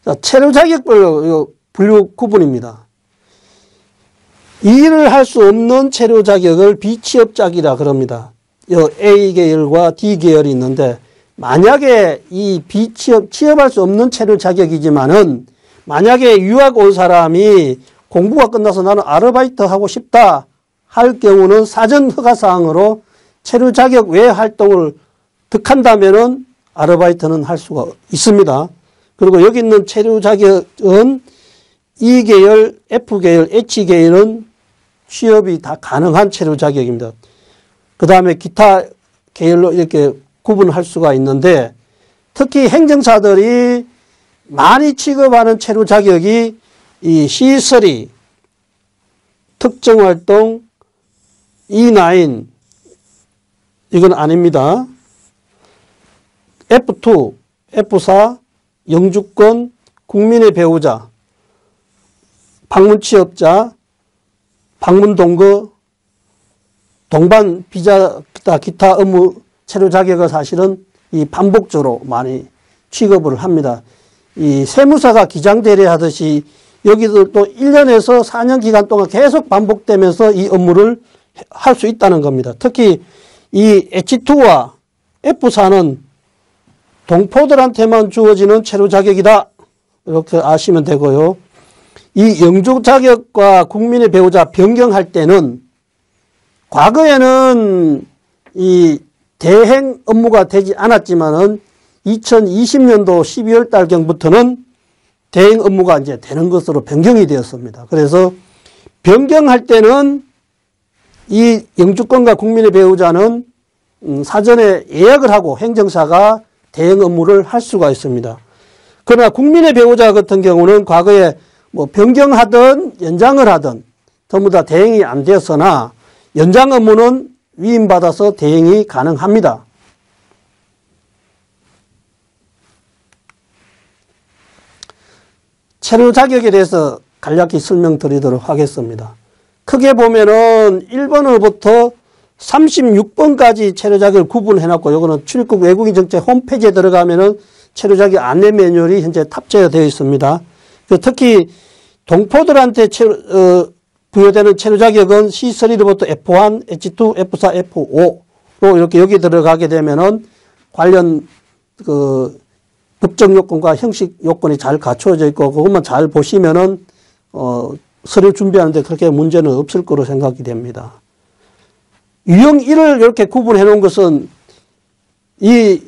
자, 체류 자격별 분류 구분입니다. 이 일을 할 수 없는 체류 자격을 비취업자격이라 그럽니다. A 계열과 D 계열이 있는데, 만약에 이 취업할 수 없는 체류 자격이지만은, 만약에 유학 온 사람이 공부가 끝나서 나는 아르바이트 하고 싶다 할 경우는 사전 허가 사항으로 체류 자격 외 활동을 득한다면은 아르바이트는 할 수가 있습니다. 그리고 여기 있는 체류 자격은 E 계열, F 계열, H 계열은 취업이 다 가능한 체류 자격입니다. 그 다음에 기타 계열로 이렇게 구분할 수가 있는데, 특히 행정사들이 많이 취급하는 체류 자격이 이 C3, 특정활동, E9, 이건 아닙니다. F2, F4, 영주권, 국민의 배우자, 방문 취업자, 방문 동거, 동반 비자 기타 업무 체류 자격을 사실은 이 반복적으로 많이 취급을 합니다. 이 세무사가 기장대리 하듯이 여기도 또 1년에서 4년 기간 동안 계속 반복되면서 이 업무를 할 수 있다는 겁니다. 특히 이 H2와 F4는 동포들한테만 주어지는 체류 자격이다, 이렇게 아시면 되고요. 이 영주 자격과 국민의 배우자 변경할 때는 과거에는 이 대행 업무가 되지 않았지만은 2020년도 12월 달경부터는 대행 업무가 이제 되는 것으로 변경이 되었습니다. 그래서 변경할 때는 이 영주권과 국민의 배우자는 사전에 예약을 하고 행정사가 대행 업무를 할 수가 있습니다. 그러나 국민의 배우자 같은 경우는 과거에 뭐 변경하든 연장을 하든 전부 다 대행이 안 되었으나 연장 업무는 위임받아서 대행이 가능합니다. 체류 자격에 대해서 간략히 설명드리도록 하겠습니다. 크게 보면은 1번으로부터 36번까지 체류 자격을 구분해놨고, 요거는 출입국 외국인 정책 홈페이지에 들어가면은 체류 자격 안내 매뉴얼이 현재 탑재가 되어 있습니다. 특히 동포들한테 부여되는 체류 자격은 C3로부터 F1, H2, F4, F5로 이렇게 여기 들어가게 되면은 관련 법적 요건과 형식 요건이 잘 갖춰져 있고, 그것만 잘 보시면은 서류 준비하는데 그렇게 문제는 없을 거로 생각이 됩니다. 유형 1을 이렇게 구분해 놓은 것은 이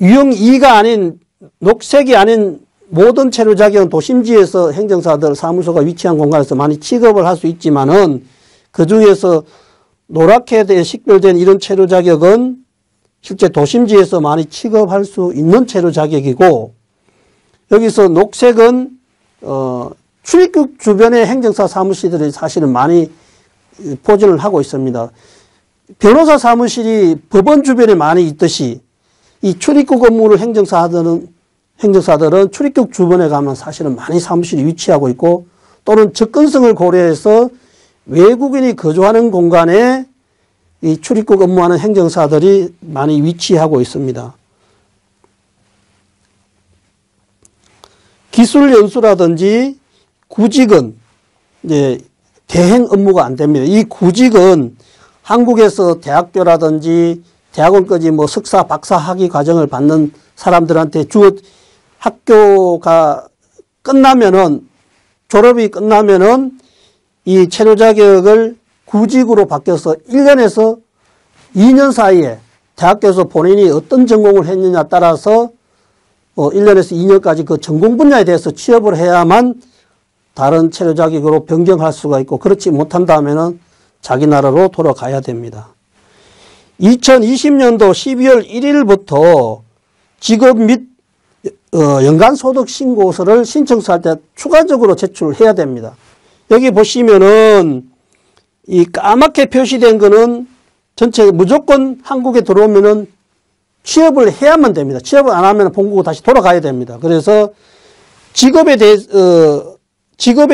유형 2가 아닌, 녹색이 아닌 모든 체류 자격은 도심지에서 행정사들 사무소가 위치한 공간에서 많이 취급을 할 수 있지만은, 그 중에서 노랗게 식별된 이런 체류 자격은 실제 도심지에서 많이 취급할 수 있는 체류 자격이고, 여기서 녹색은 출입국 주변의 행정사 사무실들이 사실은 많이 포진을 하고 있습니다. 변호사 사무실이 법원 주변에 많이 있듯이 이 출입국 업무를 행정사들은 출입국 주변에 가면 사실은 많이 사무실이 위치하고 있고, 또는 접근성을 고려해서 외국인이 거주하는 공간에 이 출입국 업무하는 행정사들이 많이 위치하고 있습니다. 기술 연수라든지 구직은 이제 대행 업무가 안 됩니다. 이 구직은 한국에서 대학교라든지 대학원까지 뭐 석사, 박사 학위 과정을 받는 사람들한테 학교가 끝나면은, 졸업이 끝나면은 이 체류 자격을 구직으로 바뀌어서 1년에서 2년 사이에 대학교에서 본인이 어떤 전공을 했느냐에 따라서 1년에서 2년까지 그 전공 분야에 대해서 취업을 해야만 다른 체류 자격으로 변경할 수가 있고, 그렇지 못한다면은 자기 나라로 돌아가야 됩니다. 2020년도 12월 1일부터 직업 및 연간소득 신고서를 신청서할 때 추가적으로 제출해야 됩니다. 여기 보시면은 이 까맣게 표시된 거는 전체 무조건 한국에 들어오면은 취업을 해야만 됩니다. 취업을 안 하면 본국으로 다시 돌아가야 됩니다. 그래서 직업에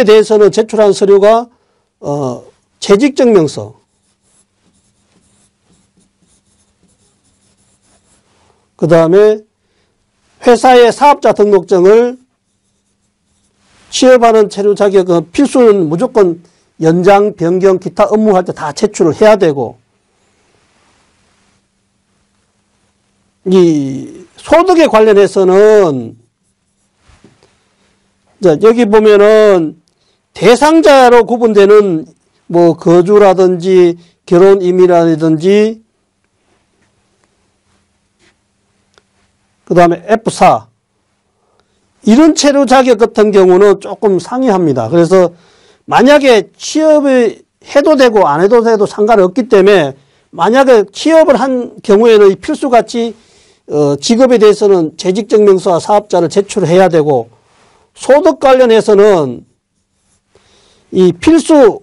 대해서는 제출한 서류가 재직증명서, 그 다음에 회사의 사업자 등록증을 취업하는 체류 자격은 필수는 무조건 연장, 변경, 기타 업무할 때 다 제출을 해야 되고, 이 소득에 관련해서는 여기 보면은 대상자로 구분되는 뭐 거주라든지 결혼 임의라든지 그 다음에 F4 이런 체류 자격 같은 경우는 조금 상이합니다. 그래서 만약에 취업을 해도 되고 안 해도 돼도 상관없기 때문에 만약에 취업을 한 경우에는 필수같이 직업에 대해서는 재직증명서와 사업자를 제출해야 되고, 소득 관련해서는 이 필수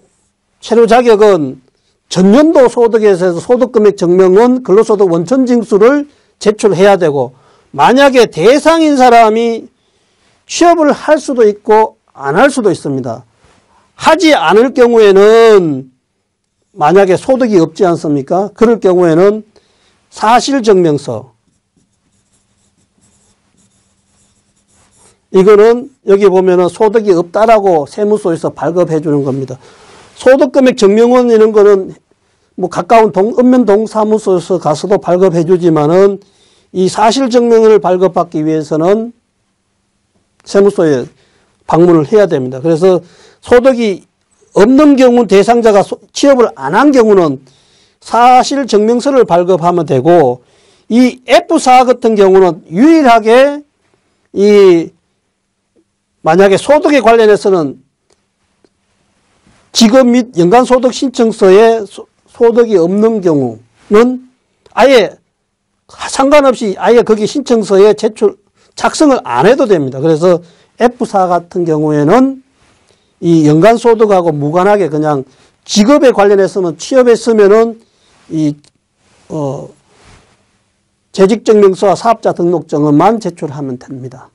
체류 자격은 전년도 소득에서 소득금액 증명원, 근로소득 원천징수를 제출해야 되고, 만약에 대상인 사람이 취업을 할 수도 있고 안 할 수도 있습니다. 하지 않을 경우에는 만약에 소득이 없지 않습니까? 그럴 경우에는 사실증명서, 이거는 여기 보면은 소득이 없다라고 세무서에서 발급해 주는 겁니다. 소득금액 증명원 이런 거는 뭐 가까운 읍면동 사무소에서 가서도 발급해 주지만은 이 사실증명을 발급받기 위해서는 세무서에 방문을 해야 됩니다. 그래서 소득이 없는 경우 대상자가 취업을 안 한 경우는 사실증명서를 발급하면 되고, 이 F4 같은 경우는 유일하게 만약에 소득에 관련해서는 직업 및 연간소득 신청서에 소득이 없는 경우는 아예 상관없이 아예 거기 신청서에 작성을 안 해도 됩니다. 그래서 F4 같은 경우에는 이 연간소득하고 무관하게 그냥 직업에 관련해서는 취업했으면은 재직증명서와 사업자 등록증만 제출하면 됩니다.